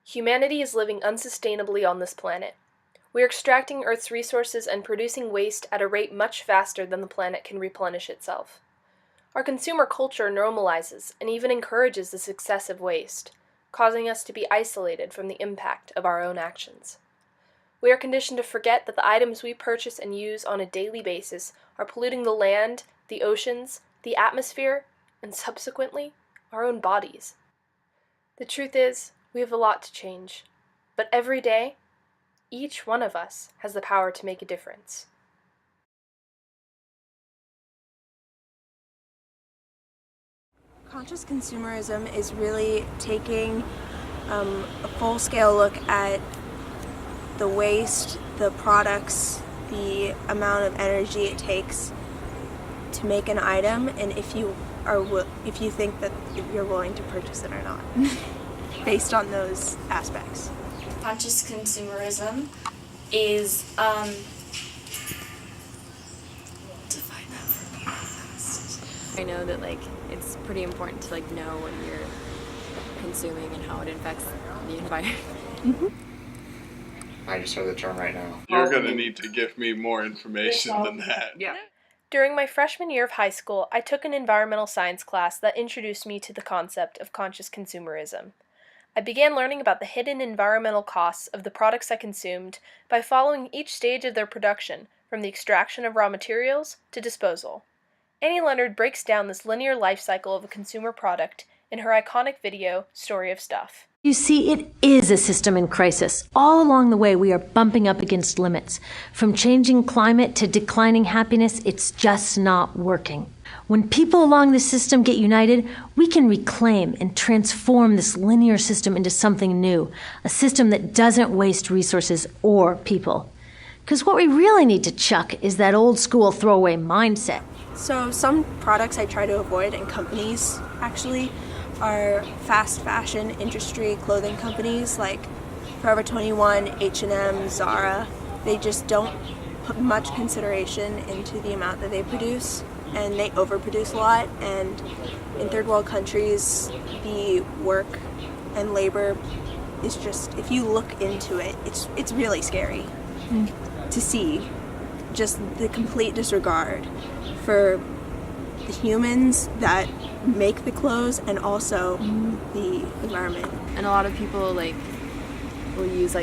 Humanity is living unsustainably on this planet. We are extracting Earth's resources and producing waste at a rate much faster than the planet can replenish itself. Our consumer culture normalizes and even encourages this excessive waste, causing us to be isolated from the impact of our own actions. We are conditioned to forget that the items we purchase and use on a daily basis are polluting the land, the oceans, the atmosphere, and subsequently, our own bodies. The truth is, we have a lot to change, but every day, each one of us has the power to make a difference. Conscious consumerism is really taking a full-scale look at the waste, the products, the amount of energy it takes to make an item, and if you think that you're willing to purchase it or not, based on those aspects. Conscious consumerism is define that for me fast. I know that it's pretty important to know what you're consuming and how it affects the environment. Mm-hmm. I just heard the term right now. You're going to need to give me more information than that. Yeah. During my freshman year of high school, I took an environmental science class that introduced me to the concept of conscious consumerism. I began learning about the hidden environmental costs of the products I consumed by following each stage of their production, from the extraction of raw materials to disposal. Annie Leonard breaks down this linear life cycle of a consumer product in her iconic video, Story of Stuff. You see, it is a system in crisis. All along the way, we are bumping up against limits. From changing climate to declining happiness, it's just not working. When people along the system get united, we can reclaim and transform this linear system into something new, a system that doesn't waste resources or people. Because what we really need to chuck is that old school throwaway mindset. So some products I try to avoid, and companies actually, are fast fashion industry clothing companies like Forever 21, H&M, Zara. They just don't put much consideration into the amount that they produce, and they overproduce a lot. And in third world countries, the work and labor is just, if you look into it, it's really scary to see just the complete disregard for the humans that make the clothes and also the environment. And a lot of people will use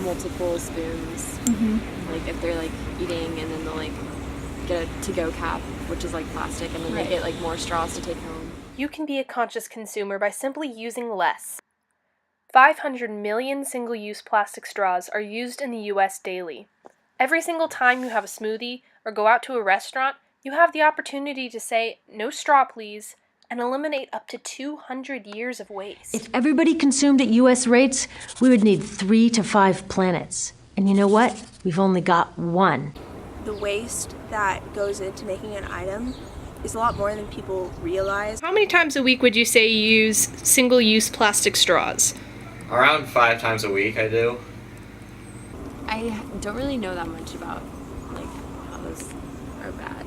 multiple spoons. Mm-hmm. If they're eating, and then they'll get a to-go cap, which is plastic, and then they get more straws to take home. You can be a conscious consumer by simply using less. 500 million single-use plastic straws are used in the U.S. daily. Every single time you have a smoothie or go out to a restaurant, you have the opportunity to say, "No straw, please," and eliminate up to 200 years of waste. If everybody consumed at U.S. rates, we would need 3 to 5 planets. And you know what? We've only got one. The waste that goes into making an item is a lot more than people realize. How many times a week would you say you use single-use plastic straws? Around 5 times a week I do. I don't really know that much about how those are bad.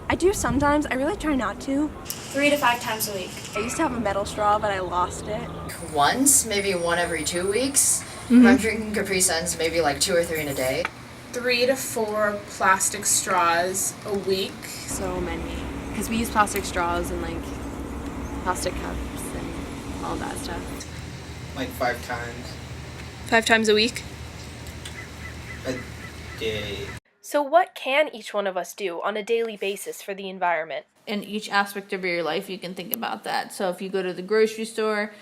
I do sometimes. I really try not to. 3 to 5 times a week. I used to have a metal straw, but I lost it. Once, maybe one every 2 weeks. If I'm drinking Capri Suns, maybe 2 or 3 in a day. 3 to 4 plastic straws a week. So many. Because we use plastic straws and plastic cups and all that stuff. 5 times 5 times a week? a day. So what can each one of us do on a daily basis for the environment? In each aspect of your life, you can think about that. So if you go to the grocery store,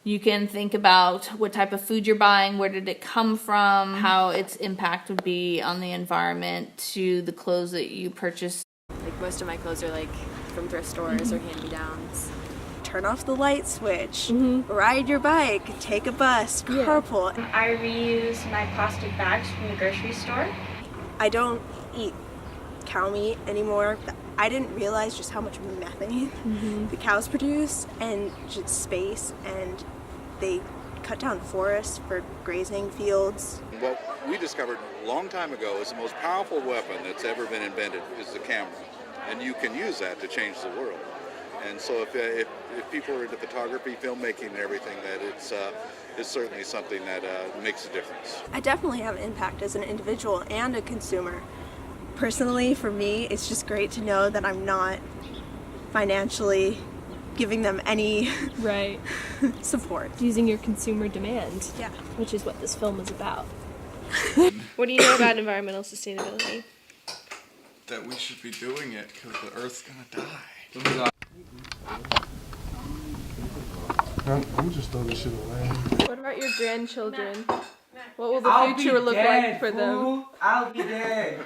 you can think about what type of food you're buying, where did it come from, how its impact would be on the environment, to the clothes that you purchase. Most of my clothes are from thrift stores or hand-me-downs. Turn off the light switch, ride your bike, take a bus, carpool. I reuse my plastic bags from the grocery store. I don't eat cow meat anymore. I didn't realize just how much methane the cows produce, and just space, and they cut down forests for grazing fields. What we discovered a long time ago is the most powerful weapon that's ever been invented is the camera, and you can use that to change the world. And so if people are into photography, filmmaking, and everything, that it's certainly something that makes a difference. I definitely have an impact as an individual and a consumer. Personally, for me, it's just great to know that I'm not financially giving them any right support. Using your consumer demand, Yeah. which is what this film is about. What do you know about environmental sustainability? That we should be doing it because the Earth's gonna die. I'm just throwing this shit away. What about your grandchildren? What will the future look like for them? I'll be dead.